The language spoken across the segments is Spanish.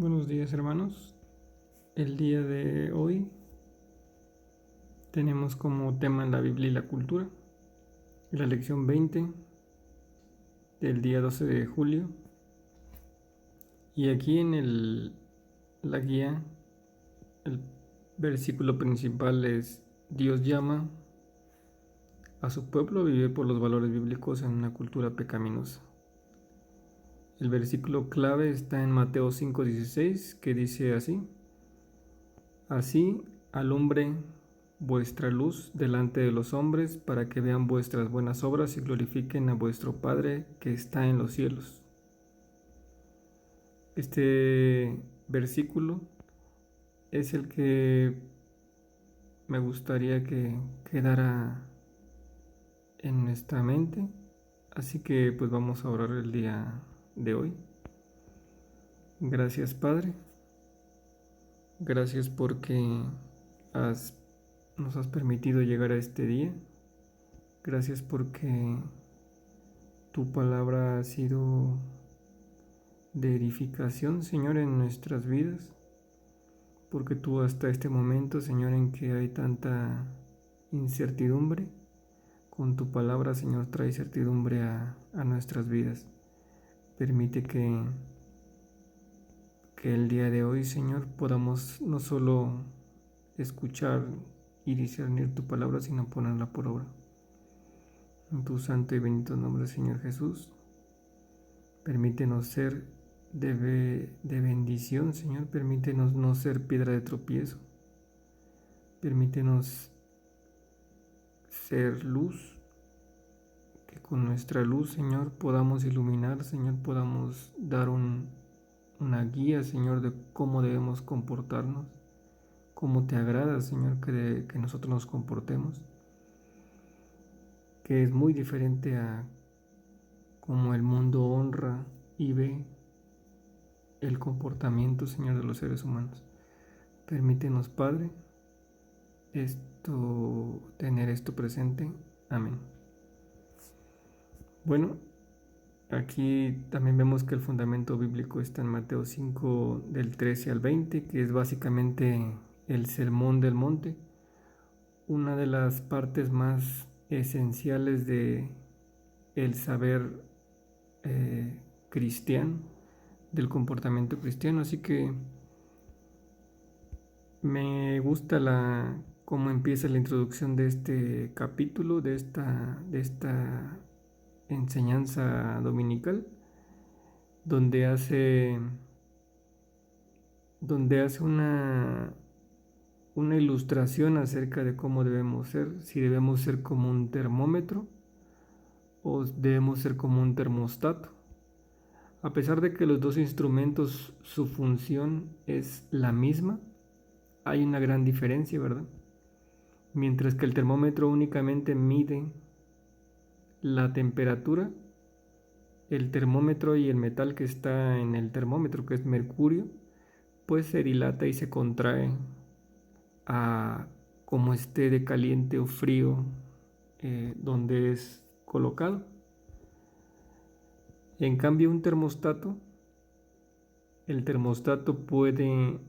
Buenos días, hermanos. El día de hoy tenemos como tema la Biblia y la cultura, la lección 20 del día 12 de julio. Y aquí en la guía, el versículo principal es: Dios llama a su pueblo a vivir por los valores bíblicos en una cultura pecaminosa. El versículo clave está en Mateo 5:16, que dice así: Así alumbre vuestra luz delante de los hombres, para que vean vuestras buenas obras y glorifiquen a vuestro Padre que está en los cielos. Este versículo es el que me gustaría que quedara en nuestra mente, así que pues vamos a orar el día de hoy. Gracias, Padre. Gracias porque nos has permitido llegar a este día. Gracias porque tu palabra ha sido de edificación, Señor, en nuestras vidas. Porque tú hasta este momento, Señor, en que hay tanta incertidumbre, con tu palabra, Señor, trae certidumbre a nuestras vidas. Permite que el día de hoy, Señor, podamos no solo escuchar y discernir tu palabra, sino ponerla por obra. En tu santo y bendito nombre, Señor Jesús, permítenos ser de bendición, Señor. Permítenos no ser piedra de tropiezo. Permítenos ser luz, que con nuestra luz, Señor, podamos iluminar, Señor, podamos dar una guía, Señor, de cómo debemos comportarnos, cómo te agrada, Señor, que nosotros nos comportemos, que es muy diferente a cómo el mundo honra y ve el comportamiento, Señor, de los seres humanos. Permítenos, Padre, tener esto presente. Amén. Bueno, aquí también vemos que el fundamento bíblico está en Mateo 5 del 13 al 20, que es básicamente el Sermón del Monte, una de las partes más esenciales de el saber cristiano, del comportamiento cristiano. Así que me gusta cómo empieza la introducción de este capítulo, de esta enseñanza dominical, donde hace una ilustración acerca de cómo debemos ser, si debemos ser como un termómetro o debemos ser como un termostato. A pesar de que los dos instrumentos, su función es la misma, hay una gran diferencia, ¿verdad? Mientras que el termómetro únicamente mide la temperatura, el termómetro y el metal que está en el termómetro, que es mercurio, pues se dilata y se contrae a como esté de caliente o frío donde es colocado. En cambio, el termostato puede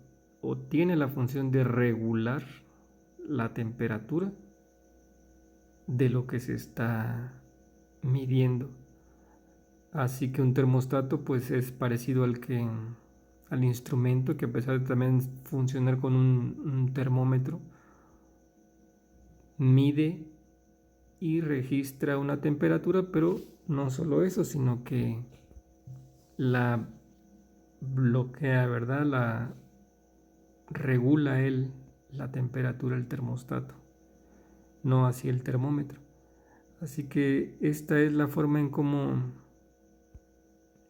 o tiene la función de regular la temperatura de lo que se está midiendo. Así que un termostato pues es parecido al instrumento, que a pesar de también funcionar con un termómetro, mide y registra una temperatura, pero no solo eso, sino que la bloquea, ¿verdad? La regula la temperatura del termostato, no así el termómetro. Así que esta es la forma en cómo,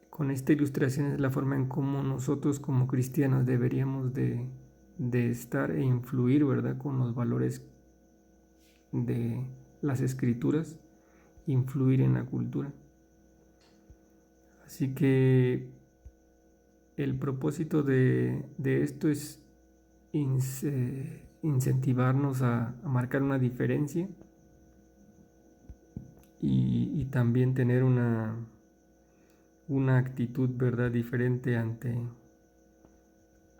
con esta ilustración es la forma en cómo nosotros como cristianos deberíamos de estar e influir, ¿verdad? Con los valores de las escrituras, influir en la cultura. Así que el propósito de esto es incentivarnos a marcar una diferencia y también tener una actitud, ¿verdad?, diferente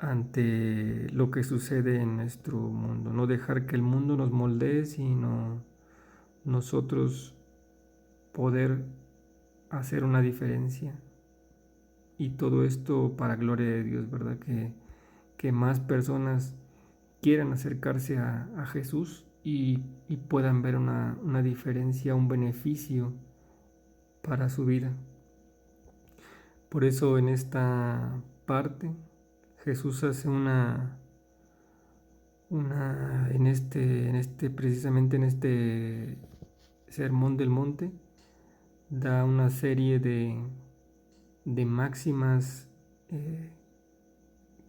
ante lo que sucede en nuestro mundo. No dejar que el mundo nos moldee, sino nosotros poder hacer una diferencia. Y todo esto para gloria de Dios, ¿verdad? Que más personas quieran acercarse a Jesús y puedan ver una diferencia, un beneficio para su vida. Por eso en esta parte Jesús hace precisamente en este Sermón del Monte, da una serie de máximas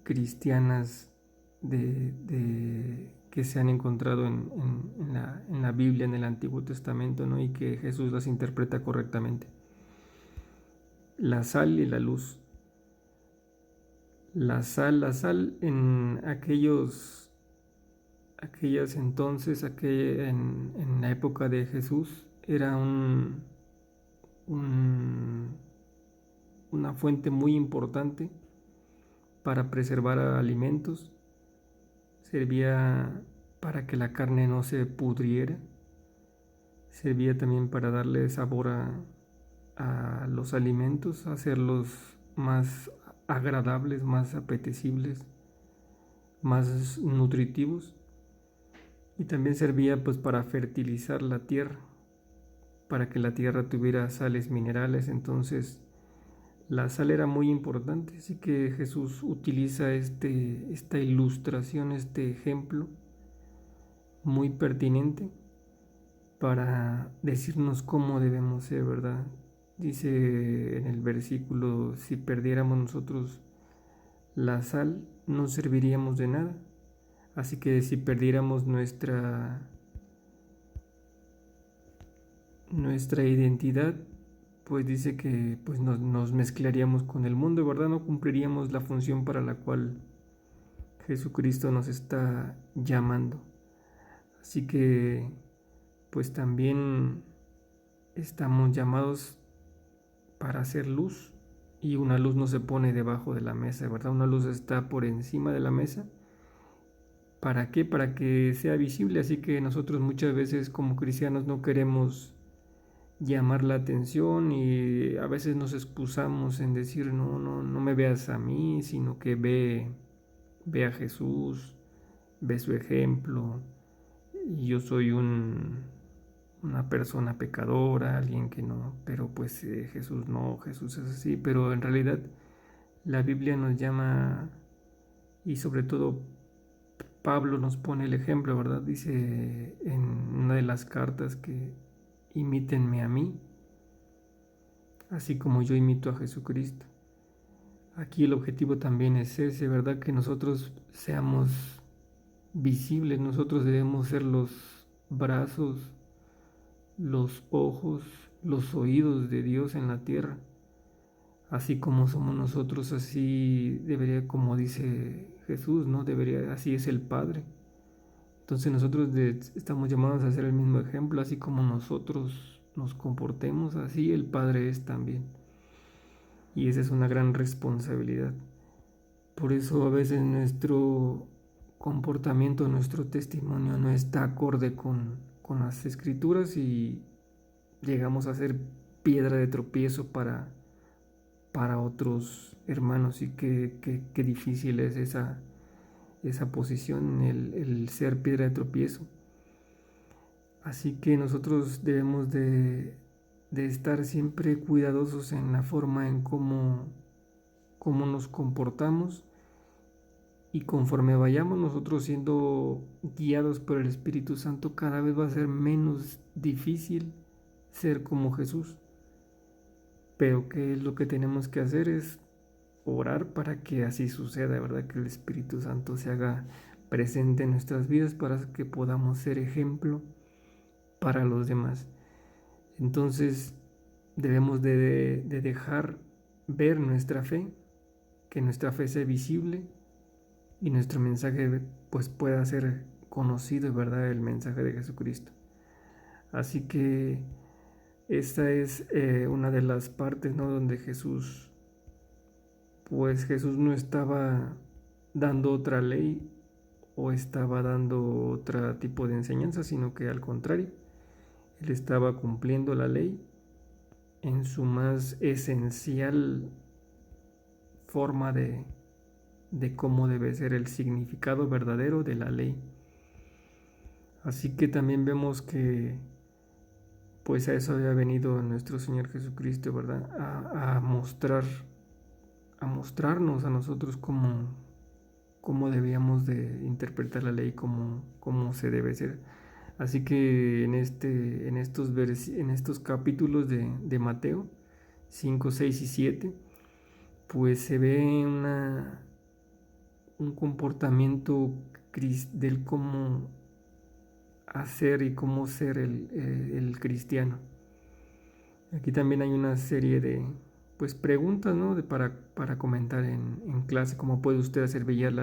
cristianas que se han encontrado en la Biblia, en el Antiguo Testamento, ¿no? Y que Jesús las interpreta correctamente. La sal y la luz. La sal en aquellas entonces, en la época de Jesús, era una fuente muy importante para preservar alimentos. Servía para que la carne no se pudriera. Servía también para darle sabor a los alimentos, hacerlos más agradables, más apetecibles, más nutritivos. Y también servía pues para fertilizar la tierra, para que la tierra tuviera sales minerales. Entonces la sal era muy importante, así que Jesús utiliza esta ilustración, este ejemplo muy pertinente para decirnos cómo debemos ser, ¿verdad? Dice en el versículo: si perdiéramos nosotros la sal, no serviríamos de nada. Así que si perdiéramos nuestra identidad, pues dice que pues nos mezclaríamos con el mundo, ¿verdad? No cumpliríamos la función para la cual Jesucristo nos está llamando. Así que pues también estamos llamados para hacer luz, y una luz no se pone debajo de la mesa, ¿verdad? Una luz está por encima de la mesa. ¿Para qué? Para que sea visible. Así que nosotros muchas veces como cristianos no queremos llamar la atención y a veces nos excusamos en decir: no me veas a mí, sino que ve a Jesús, ve su ejemplo. Y yo soy una persona pecadora, alguien que no, pero pues Jesús no, Jesús es así. Pero en realidad la Biblia nos llama, y sobre todo Pablo nos pone el ejemplo, ¿verdad? Dice en una de las cartas que imítenme a mí, así como yo imito a Jesucristo. Aquí el objetivo también es ese, ¿verdad? Que nosotros seamos visibles. Nosotros debemos ser los brazos, los ojos, los oídos de Dios en la tierra. Así como somos nosotros, así debería, como dice Jesús, ¿no? Así es el Padre. Entonces nosotros estamos llamados a ser el mismo ejemplo. Así como nosotros nos comportemos, así el Padre es también. Y esa es una gran responsabilidad. Por eso a veces nuestro comportamiento, nuestro testimonio no está acorde con las Escrituras, y llegamos a ser piedra de tropiezo para otros hermanos. Y qué difícil es esa posición, el ser piedra de tropiezo. Así que nosotros debemos de estar siempre cuidadosos en la forma en cómo nos comportamos, y conforme vayamos nosotros siendo guiados por el Espíritu Santo, cada vez va a ser menos difícil ser como Jesús. Pero ¿qué es lo que tenemos que hacer? Es orar para que así suceda, ¿verdad? Que el Espíritu Santo se haga presente en nuestras vidas para que podamos ser ejemplo para los demás. Entonces debemos de dejar ver nuestra fe, que nuestra fe sea visible y nuestro mensaje pues pueda ser conocido, ¿verdad? El mensaje de Jesucristo. Así que esta es una de las partes, ¿no? Donde Jesús no estaba dando otra ley o estaba dando otro tipo de enseñanza, sino que al contrario, él estaba cumpliendo la ley en su más esencial forma de cómo debe ser el significado verdadero de la ley. Así que también vemos que pues a eso había venido nuestro Señor Jesucristo, ¿verdad? A mostrarnos a nosotros cómo debíamos de interpretar la ley, cómo se debe ser. Así que en estos capítulos de Mateo 5, 6 y 7, pues se ve un comportamiento del cómo hacer y cómo ser el cristiano. Aquí también hay una serie de pues preguntas, ¿no? Para comentar en clase, cómo puede usted hacer brillar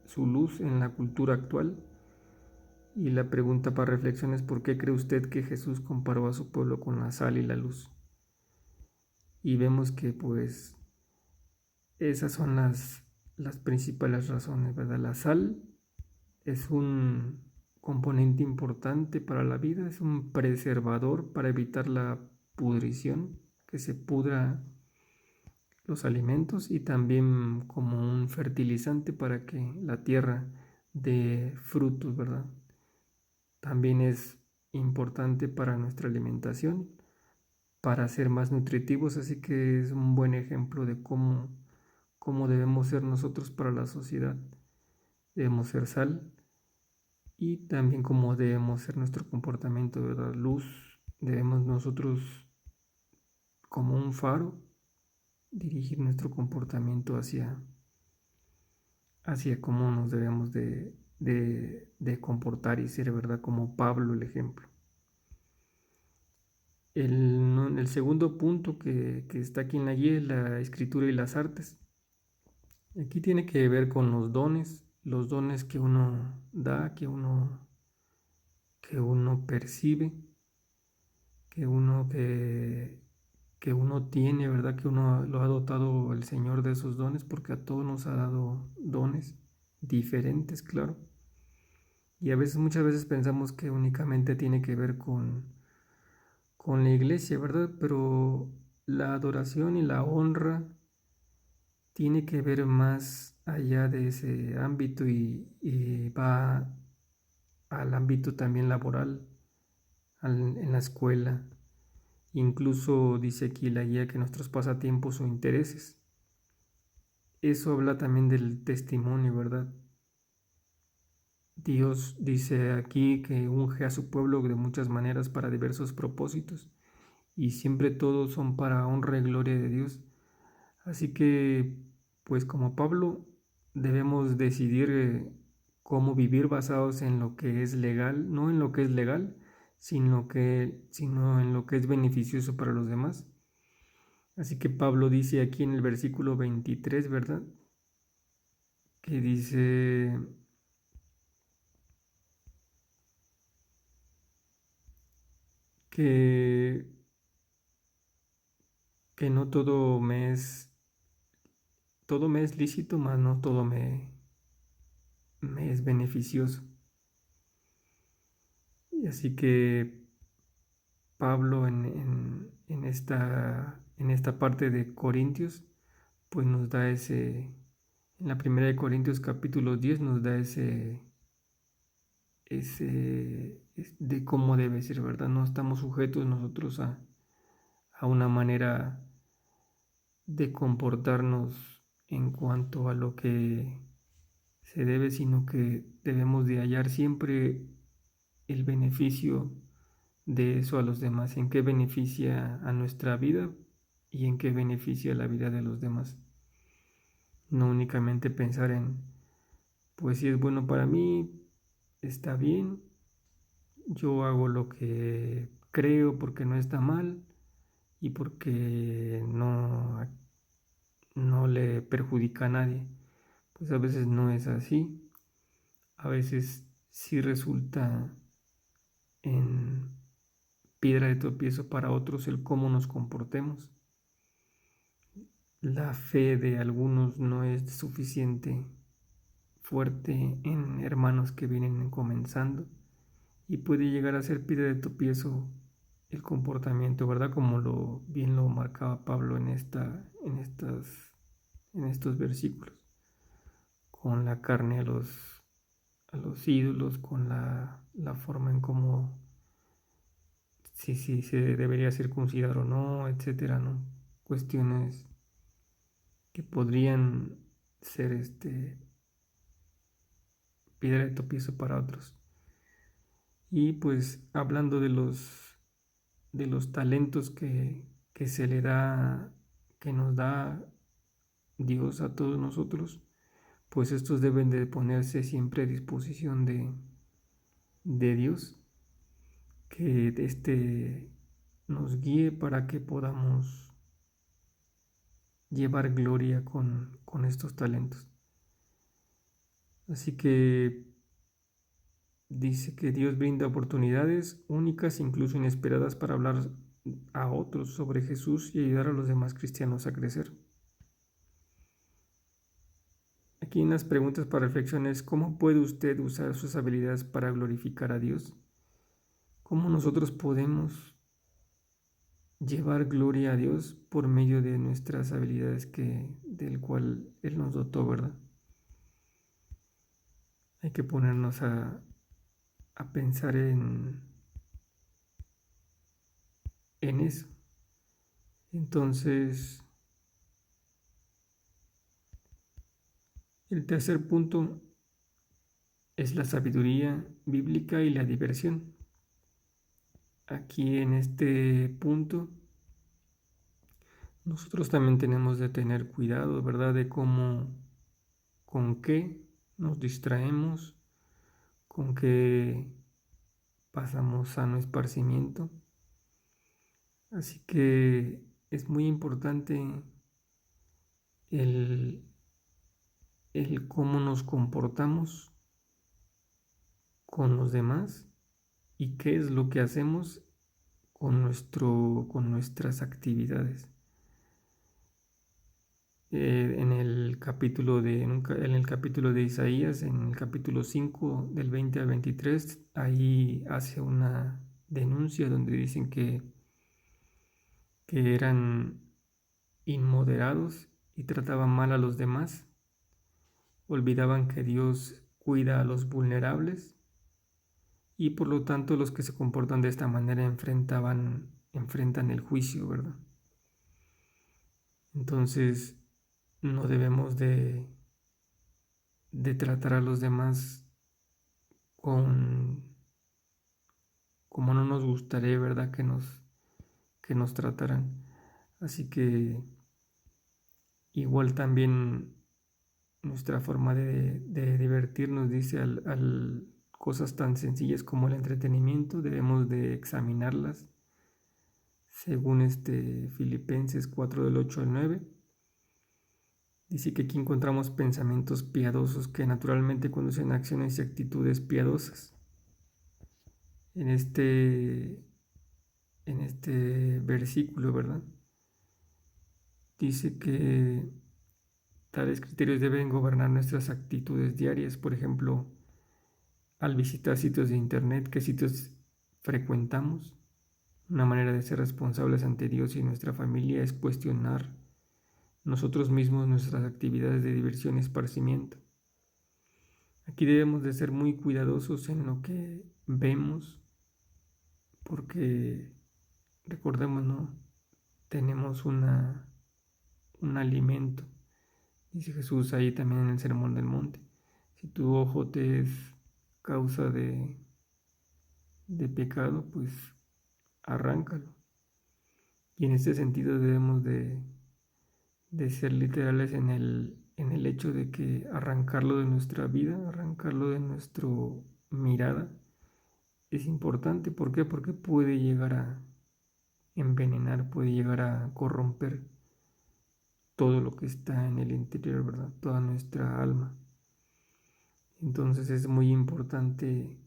su luz en la cultura actual. Y la pregunta para reflexión es: ¿por qué cree usted que Jesús comparó a su pueblo con la sal y la luz? Y vemos que pues esas son las principales razones, ¿verdad? La sal es un componente importante para la vida, es un preservador para evitar la pudrición, que se pudra los alimentos, y también como un fertilizante para que la tierra dé frutos, ¿verdad? También es importante para nuestra alimentación, para ser más nutritivos, así que es un buen ejemplo de cómo debemos ser nosotros para la sociedad. Debemos ser sal, y también cómo debemos ser nuestro comportamiento, ¿verdad? Luz, debemos nosotros como un faro dirigir nuestro comportamiento hacia cómo nos debemos de comportar y ser, ¿verdad? Como Pablo el ejemplo. El segundo punto que está aquí en la guía es la escritura y las artes. Aquí tiene que ver con los dones que uno da, que uno percibe, que uno tiene, ¿verdad? Que uno lo ha dotado el Señor de esos dones, porque a todos nos ha dado dones diferentes, claro. Y muchas veces pensamos que únicamente tiene que ver con la iglesia, ¿verdad? Pero la adoración y la honra tiene que ver más allá de ese ámbito, y va al ámbito también laboral, en la escuela. Incluso dice aquí la guía que nuestros pasatiempos o intereses. Eso habla también del testimonio, ¿verdad? Dios dice aquí que unge a su pueblo de muchas maneras para diversos propósitos, y siempre todos son para honra y gloria de Dios. Así que, pues como Pablo, debemos decidir cómo vivir basados en lo que es legal, no en lo que es legal, sino en lo que es beneficioso para los demás. Así que Pablo dice aquí en el versículo 23, ¿verdad? Que dice que, que no todo me es lícito, mas no todo me es beneficioso. Y así que Pablo en esta parte de Corintios, pues nos da en la primera de Corintios capítulo 10 nos da de cómo debe ser, ¿verdad? No estamos sujetos nosotros a una manera de comportarnos en cuanto a lo que se debe, sino que debemos de hallar siempre el beneficio de eso a los demás, en qué beneficia a nuestra vida y en qué beneficia la vida de los demás. No únicamente pensar pues si es bueno para mí, está bien, yo hago lo que creo porque no está mal y porque no le perjudica a nadie. Pues a veces no es así. A veces sí resulta en piedra de tropiezo para otros el cómo nos comportemos. la fe de algunos no es suficiente fuerte en hermanos que vienen comenzando y puede llegar a ser piedra de tropiezo el comportamiento, ¿verdad? Como bien lo marcaba Pablo en estos versículos, con la carne a los ídolos, con la forma en cómo si se debería circuncidar o no, etcétera, ¿no? Cuestiones que podrían ser piedra de tropiezo para otros. Y pues hablando de los talentos que se le da, que nos da Dios a todos nosotros, pues estos deben de ponerse siempre a disposición de Dios, que nos guíe para que podamos llevar gloria con estos talentos. Así que dice que Dios brinda oportunidades únicas, incluso inesperadas, para hablar a otros sobre Jesús y ayudar a los demás cristianos a crecer. Aquí unas preguntas para reflexión es: ¿cómo puede usted usar sus habilidades para glorificar a Dios? ¿Cómo nosotros podemos llevar gloria a Dios por medio de nuestras habilidades del cual Él nos dotó, ¿verdad? Hay que ponernos a pensar en eso. Entonces, el tercer punto es la sabiduría bíblica y la diversión. Aquí en este punto, nosotros también tenemos de tener cuidado, ¿verdad? De con qué nos distraemos, con qué pasamos sano esparcimiento. Así que es muy importante el cómo nos comportamos con los demás y qué es lo que hacemos con nuestras actividades. En el capítulo de Isaías, en el capítulo 5 del 20 al 23, ahí hace una denuncia donde dicen que eran inmoderados y trataban mal a los demás, olvidaban que Dios cuida a los vulnerables y por lo tanto los que se comportan de esta manera enfrentan el juicio, ¿verdad? Entonces no debemos de tratar a los demás como no nos gustaría, ¿verdad? Que nos trataran. Así que igual también nuestra forma de divertirnos, dice, al cosas tan sencillas como el entretenimiento, debemos de examinarlas según Filipenses 4 del 8 al 9. Dice que aquí encontramos pensamientos piadosos que naturalmente conducen a acciones y actitudes piadosas. En este versículo, ¿verdad? Dice que tales criterios deben gobernar nuestras actitudes diarias. Por ejemplo, al visitar sitios de internet, ¿qué sitios frecuentamos? Una manera de ser responsables ante Dios y nuestra familia es cuestionar nosotros mismos nuestras actividades de diversión y esparcimiento. Aquí debemos de ser muy cuidadosos en lo que vemos, porque recordemos, ¿no? Tenemos un alimento, dice Jesús ahí también en el Sermón del Monte. Si tu ojo te es causa de pecado, pues arráncalo. Y en este sentido debemos de ser literales en el hecho de que arrancarlo de nuestra vida, arrancarlo de nuestra mirada, es importante. ¿Por qué? Porque puede llegar a envenenar, puede llegar a corromper todo lo que está en el interior, ¿verdad? Toda nuestra alma. Entonces es muy importante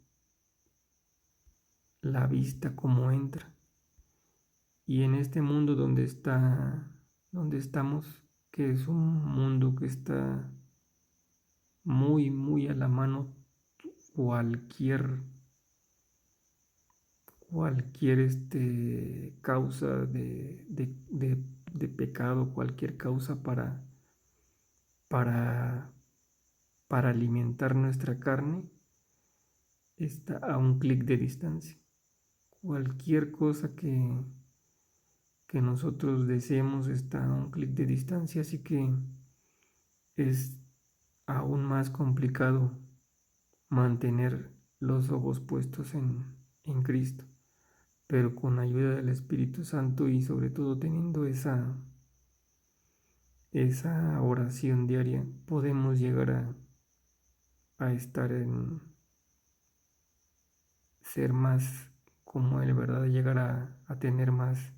la vista como entra. Y en este mundo donde estamos, que es un mundo que está muy, muy a la mano. Cualquier causa de pecado, cualquier causa para, para alimentar nuestra carne, está a un clic de distancia. Cualquier cosa que nosotros deseemos está a un clic de distancia, así que es aún más complicado mantener los ojos puestos en Cristo, pero con ayuda del Espíritu Santo y sobre todo teniendo esa oración diaria, podemos llegar a estar en ser más como Él, ¿verdad? Llegar a tener más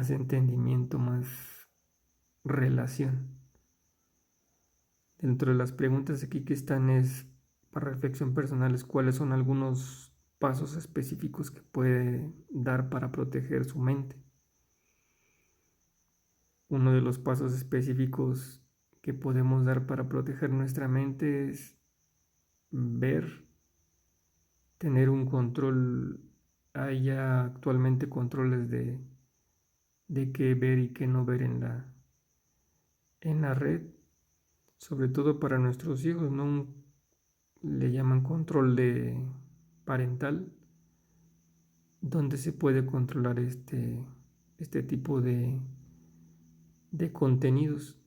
entendimiento, más relación. Dentro de las preguntas aquí que están es para reflexión personal, es cuáles son algunos pasos específicos que puede dar para proteger su mente. Uno de los pasos específicos que podemos dar para proteger nuestra mente es ver, tener un control. Hay ya actualmente controles de qué ver y qué no ver en la red, sobre todo para nuestros hijos, ¿no? Le llaman control de parental, donde se puede controlar este tipo de contenidos.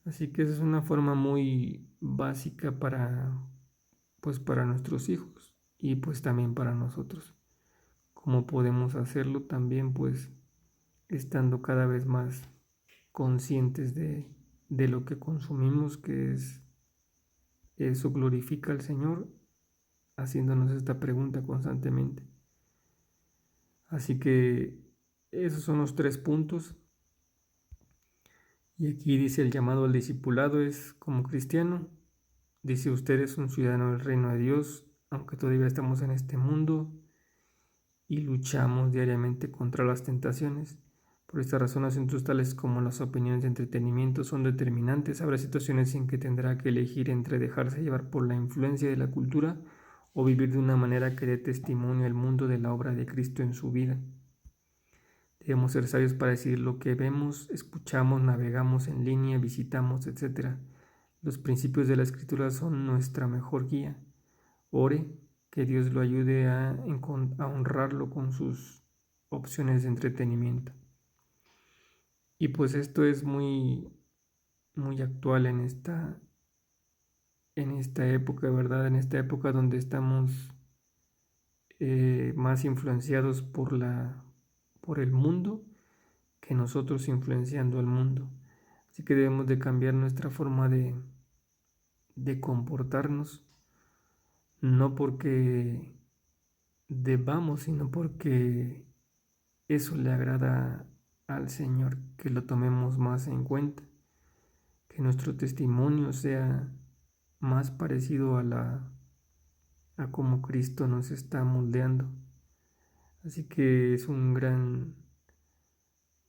Así que esa es una forma muy básica pues para nuestros hijos y pues también para nosotros. ¿Cómo podemos hacerlo? También pues estando cada vez más conscientes de lo que consumimos, que eso glorifica al Señor, haciéndonos esta pregunta constantemente. Así que esos son los 3 puntos. Y aquí dice el llamado al discipulado es como cristiano. Dice usted es un ciudadano del reino de Dios, aunque todavía estamos en este mundo y luchamos diariamente contra las tentaciones. Por esta razón, asuntos tales como las opiniones de entretenimiento son determinantes. Habrá situaciones en que tendrá que elegir entre dejarse llevar por la influencia de la cultura o vivir de una manera que dé testimonio al mundo de la obra de Cristo en su vida. Debemos ser sabios para decidir lo que vemos, escuchamos, navegamos en línea, visitamos, etc. Los principios de la Escritura son nuestra mejor guía. Ore, que Dios lo ayude a honrarlo con sus opciones de entretenimiento. Y pues esto es muy, muy actual en esta época, ¿verdad? En esta época donde estamos más influenciados por el mundo que nosotros influenciando al mundo. Así que debemos de cambiar nuestra forma de comportarnos, no porque debamos, sino porque eso le agrada al Señor, que lo tomemos más en cuenta, que nuestro testimonio sea más parecido a cómo Cristo nos está moldeando. Así que es un gran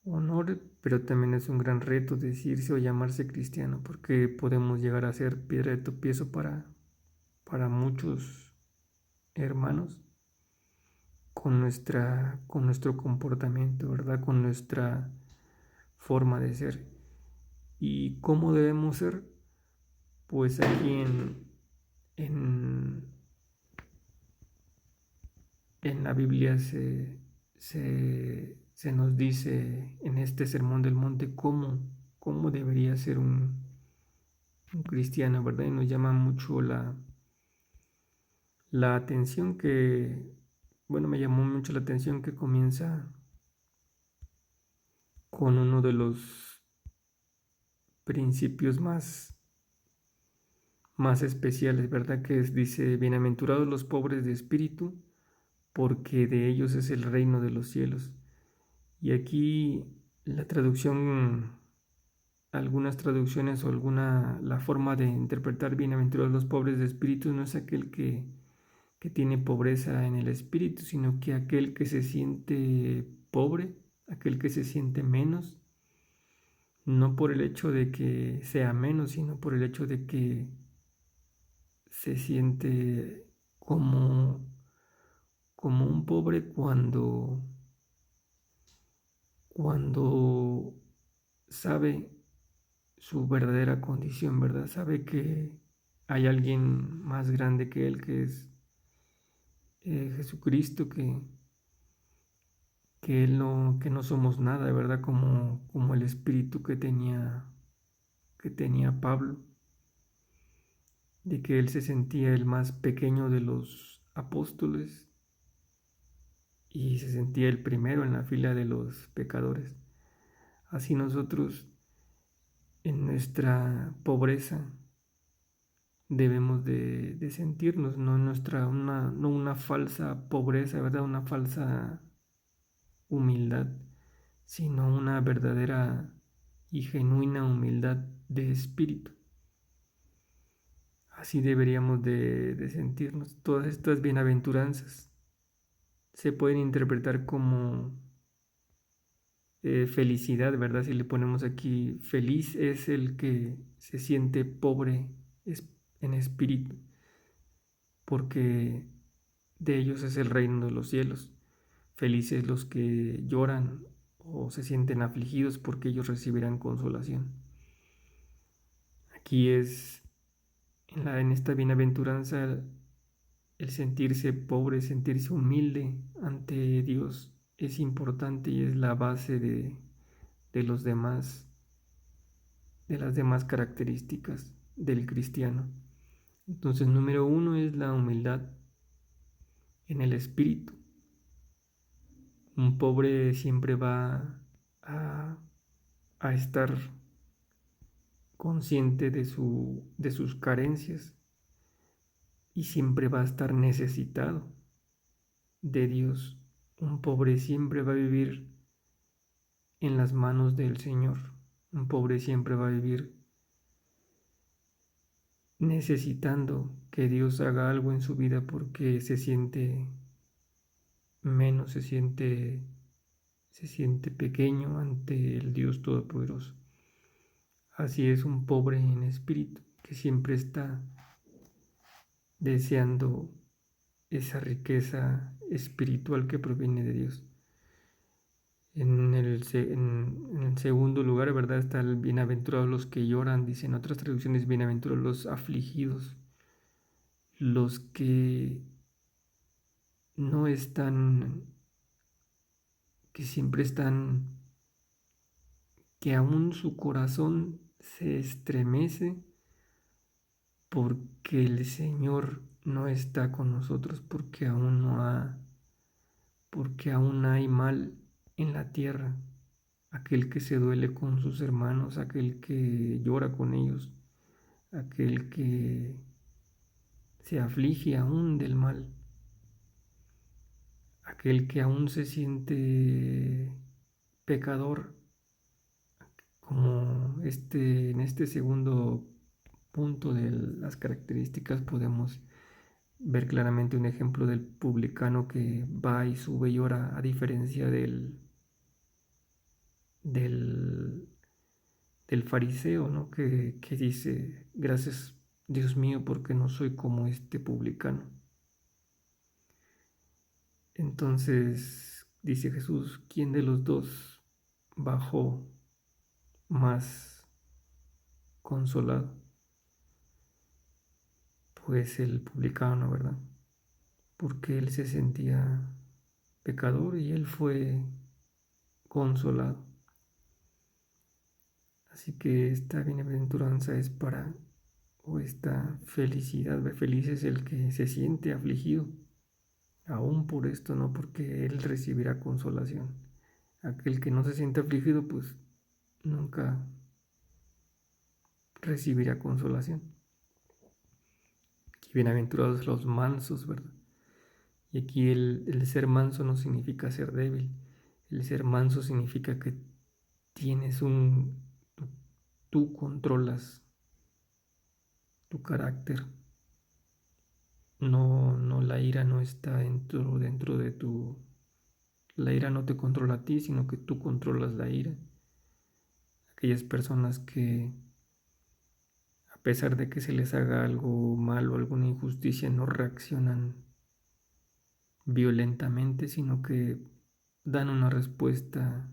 honor, pero también es un gran reto decirse o llamarse cristiano, porque podemos llegar a ser piedra de tropiezo para muchos hermanos con nuestro comportamiento, ¿verdad? Con nuestra forma de ser. ¿Y cómo debemos ser? Pues aquí en, en la Biblia se nos dice en este Sermón del Monte cómo debería ser un cristiano, ¿verdad? Y nos llama mucho la atención me llamó mucho la atención que comienza con uno de los principios más especiales, ¿verdad? Dice, bienaventurados los pobres de espíritu, porque de ellos es el reino de los cielos. Y aquí la traducción, algunas traducciones o la forma de interpretar bienaventurados los pobres de espíritu no es aquel que tiene pobreza en el espíritu, sino que aquel que se siente pobre, aquel que se siente menos, no por el hecho de que sea menos, sino por el hecho de que se siente como un pobre cuando sabe su verdadera condición, ¿verdad? Sabe que hay alguien más grande que él, que es Jesucristo, que no somos nada, ¿verdad? Como el espíritu que tenía Pablo, de que él se sentía el más pequeño de los apóstoles y se sentía el primero en la fila de los pecadores. Así nosotros, en nuestra pobreza, debemos de sentirnos, no no una falsa pobreza, ¿verdad? Una falsa humildad, sino una verdadera y genuina humildad de espíritu. Así deberíamos de sentirnos. Todas estas bienaventuranzas se pueden interpretar como felicidad, ¿verdad? Si le ponemos aquí, feliz es el que se siente pobre en espíritu, porque de ellos es el reino de los cielos. Felices los que lloran o se sienten afligidos, porque ellos recibirán consolación. Aquí es, en esta bienaventuranza, el sentirse pobre, sentirse humilde ante Dios es importante y es la base de los demás, de las demás características del cristiano. Entonces, número uno es la humildad en el espíritu. Un pobre siempre va a, a estar consciente de sus carencias y siempre va a estar necesitado de Dios. Un pobre siempre va a vivir en las manos del Señor. Un pobre siempre va a vivir necesitando que Dios haga algo en su vida porque se siente menos, se siente pequeño ante el Dios Todopoderoso. Así es un pobre en espíritu que siempre está deseando esa riqueza espiritual que proviene de Dios. En el segundo lugar, ¿verdad? Está el bienaventurados los que lloran, dicen otras traducciones, bienaventurados los afligidos, los que no están, que siempre están, que aún su corazón se estremece porque el Señor no está con nosotros, porque aún hay mal en la tierra, aquel que se duele con sus hermanos, aquel que llora con ellos, aquel que se aflige aún del mal, aquel que aún se siente pecador, como en este segundo punto de las características podemos ver claramente un ejemplo del publicano que va y sube y llora, a diferencia del, del fariseo, ¿no? Que dice, gracias Dios mío porque no soy como este publicano. Entonces dice Jesús, ¿quién de los dos bajó más consolado? Pues el publicano, ¿verdad? Porque él se sentía pecador y él fue consolado. Así que esta bienaventuranza es o esta felicidad, feliz es el que se siente afligido, aún por esto, no porque él recibirá consolación. Aquel que no se siente afligido, pues nunca recibirá consolación. Aquí bienaventurados los mansos, ¿verdad? Y aquí el ser manso no significa ser débil. El ser manso significa que tienes tú controlas tu carácter. No, la ira no está dentro de la ira no te controla a ti, sino que tú controlas la ira. aquellas personas que, a pesar de que se les haga algo malo, alguna injusticia, no reaccionan violentamente, sino que dan una respuesta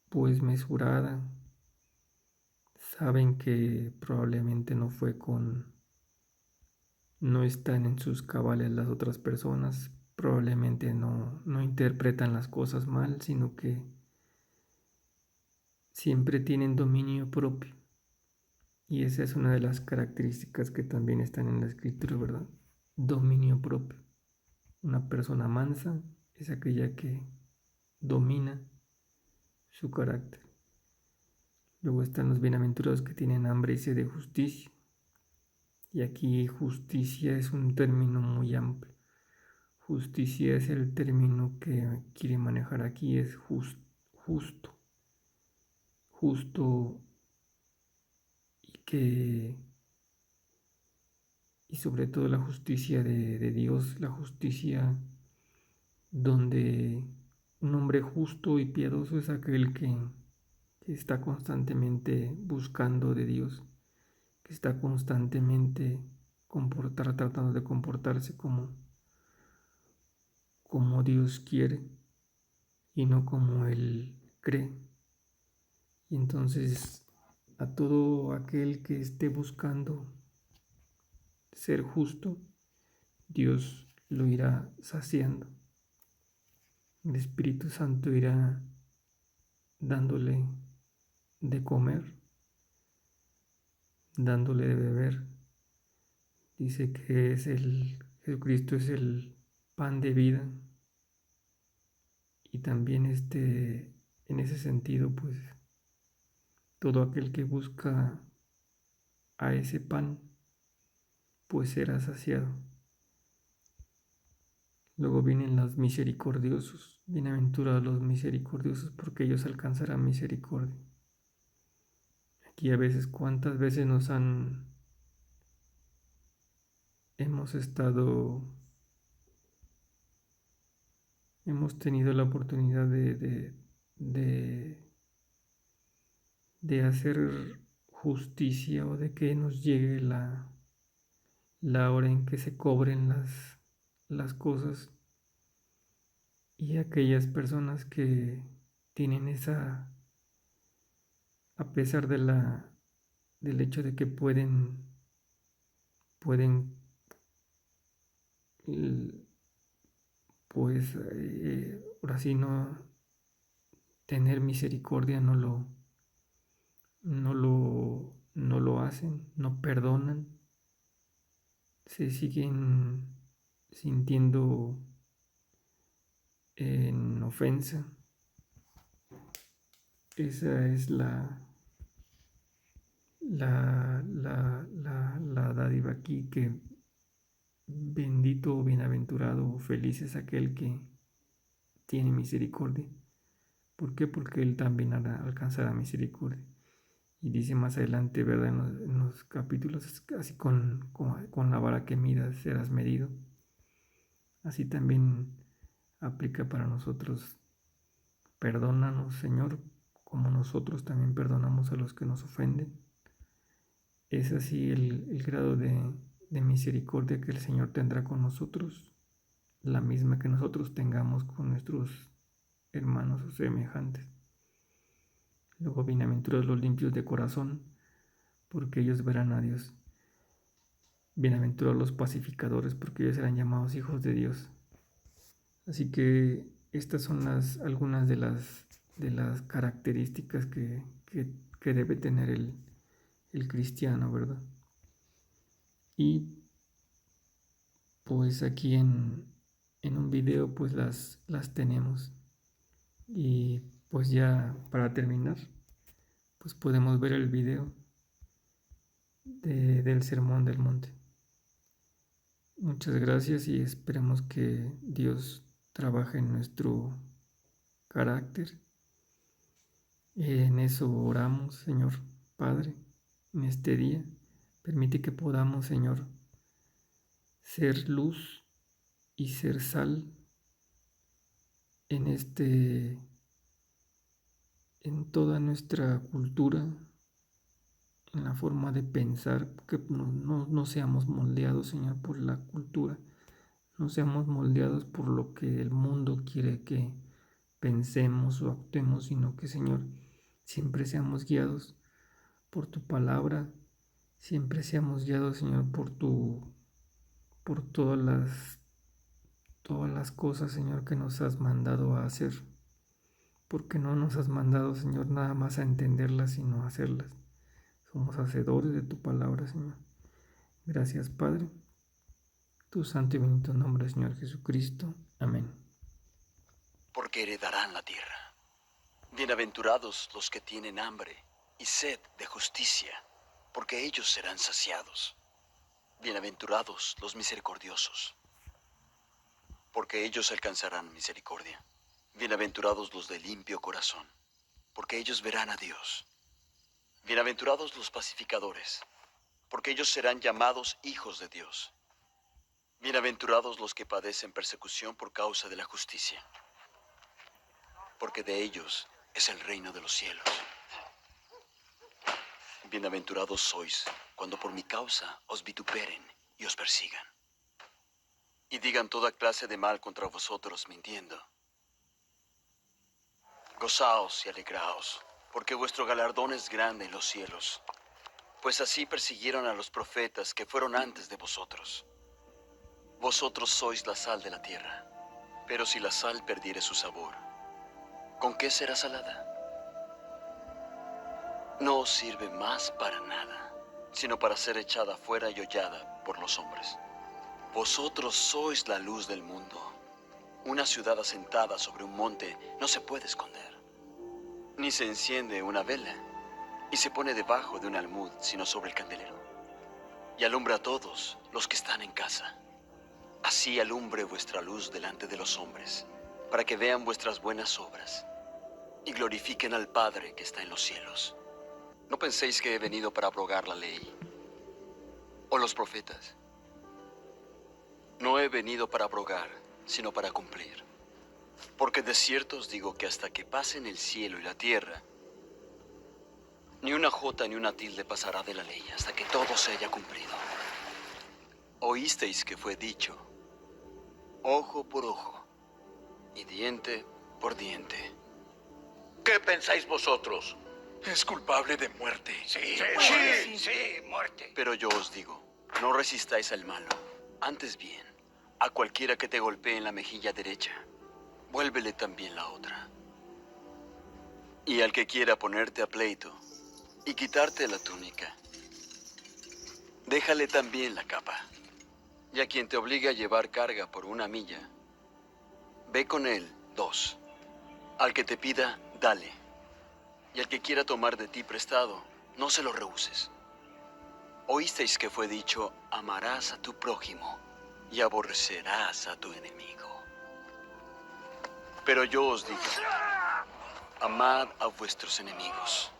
pues mesurada. Saben que probablemente no están en sus cabales las otras personas, probablemente no interpretan las cosas mal, sino que siempre tienen dominio propio. Y esa es una de las características que también están en la escritura, ¿verdad? Dominio propio. Una persona mansa es aquella que domina su carácter. Luego están los bienaventurados que tienen hambre y sed de justicia. Y aquí justicia es un término muy amplio. Justicia es el término que quiere manejar aquí, es justo, justo y sobre todo la justicia de Dios, la justicia donde un hombre justo y piadoso es aquel que está constantemente buscando de Dios, que está constantemente tratando de comportarse como Dios quiere y no como Él cree. Y entonces a todo aquel que esté buscando ser justo, Dios lo irá saciando. El Espíritu Santo irá dándole de comer, dándole de beber. Dice que Jesucristo es el pan de vida. Y también en ese sentido, pues todo aquel que busca a ese pan, pues será saciado. Luego vienen los misericordiosos. Bienaventurados los misericordiosos, porque ellos alcanzarán misericordia. Aquí a veces, ¿cuántas veces hemos tenido la oportunidad de hacer justicia o de que nos llegue la hora en que se cobren las cosas, y aquellas personas que tienen a pesar del hecho de que pueden pues ahora sí no tener misericordia, no lo hacen, no perdonan, se siguen sintiendo en ofensa. Esa es la dádiva aquí, que bendito, bienaventurado, feliz es aquel que tiene misericordia. ¿Por qué? Porque él también alcanzará misericordia. Y dice más adelante, ¿verdad? En los capítulos, así con la vara que midas serás medido. Así también aplica para nosotros. Perdónanos, Señor, como nosotros también perdonamos a los que nos ofenden. Es así el grado de misericordia que el Señor tendrá con nosotros, la misma que nosotros tengamos con nuestros hermanos o semejantes. Luego, bienaventurados los limpios de corazón, porque ellos verán a Dios. Bienaventurados los pacificadores, porque ellos serán llamados hijos de Dios. Así que estas son algunas de las características que debe tener el cristiano, ¿verdad? Y pues aquí en un video pues las tenemos. Y pues ya para terminar, pues podemos ver el video del Sermón del Monte. Muchas gracias y esperemos que Dios trabaje en nuestro carácter. En eso oramos, Señor Padre, en este día. Permite que podamos, Señor, ser luz y ser sal en en toda nuestra cultura, en la forma de pensar, que no seamos moldeados, Señor, por la cultura, no seamos moldeados por lo que el mundo quiere que pensemos o actuemos, sino que, Señor, siempre seamos guiados por tu palabra, siempre seamos guiados, Señor, por todas las cosas, Señor, que nos has mandado a hacer, porque no nos has mandado, Señor, nada más a entenderlas, sino a hacerlas. Somos hacedores de tu palabra, Señor. Gracias, Padre. Tu santo y bendito nombre, Señor Jesucristo. Amén. Porque heredarán la tierra. Bienaventurados los que tienen hambre y sed de justicia, porque ellos serán saciados. Bienaventurados los misericordiosos, porque ellos alcanzarán misericordia. Bienaventurados los de limpio corazón, porque ellos verán a Dios. Bienaventurados los pacificadores, porque ellos serán llamados hijos de Dios. Bienaventurados los que padecen persecución por causa de la justicia, porque de ellos es el reino de los cielos. Bienaventurados sois cuando por mi causa os vituperen y os persigan, y digan toda clase de mal contra vosotros mintiendo. Gozaos y alegraos, porque vuestro galardón es grande en los cielos, pues así persiguieron a los profetas que fueron antes de vosotros. Vosotros sois la sal de la tierra, pero si la sal perdiere su sabor, ¿con qué será salada? No os sirve más para nada, sino para ser echada fuera y hollada por los hombres. Vosotros sois la luz del mundo. Una ciudad asentada sobre un monte no se puede esconder, ni se enciende una vela y se pone debajo de un almud, sino sobre el candelero, y alumbra a todos los que están en casa. Así alumbre vuestra luz delante de los hombres, para que vean vuestras buenas obras y glorifiquen al Padre que está en los cielos. No penséis que he venido para abrogar la ley o los profetas. No he venido para abrogar, sino para cumplir. Porque de cierto os digo que hasta que pasen el cielo y la tierra, ni una jota ni una tilde pasará de la ley hasta que todo se haya cumplido. Oísteis que fue dicho: ojo por ojo y diente por diente. ¿Qué pensáis vosotros? Es culpable de muerte. Sí, muerte. Pero yo os digo, no resistáis al malo. Antes bien, a cualquiera que te golpee en la mejilla derecha, vuélvele también la otra. Y al que quiera ponerte a pleito y quitarte la túnica, déjale también la capa. Y a quien te obligue a llevar carga por 1 milla, ve con él 2. Al que te pida, dale. Y al que quiera tomar de ti prestado, no se lo rehuses. Oísteis que fue dicho: amarás a tu prójimo y aborrecerás a tu enemigo. Pero yo os digo, amad a vuestros enemigos,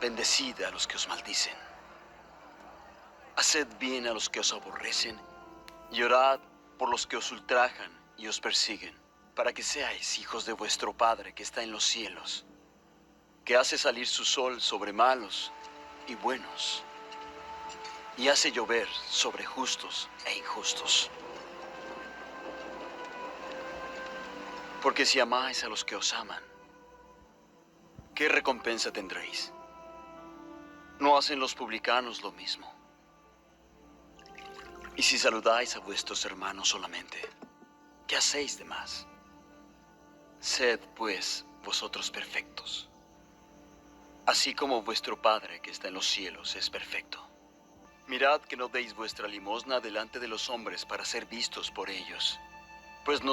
bendecid a los que os maldicen, haced bien a los que os aborrecen y orad por los que os ultrajan y os persiguen, para que seáis hijos de vuestro Padre que está en los cielos, que hace salir su sol sobre malos y buenos, y hace llover sobre justos e injustos. Porque si amáis a los que os aman, ¿qué recompensa tendréis? ¿No hacen los publicanos lo mismo? Y si saludáis a vuestros hermanos solamente, ¿qué hacéis de más? Sed, pues, vosotros perfectos, así como vuestro Padre que está en los cielos es perfecto. Mirad que no deis vuestra limosna delante de los hombres para ser vistos por ellos, pues no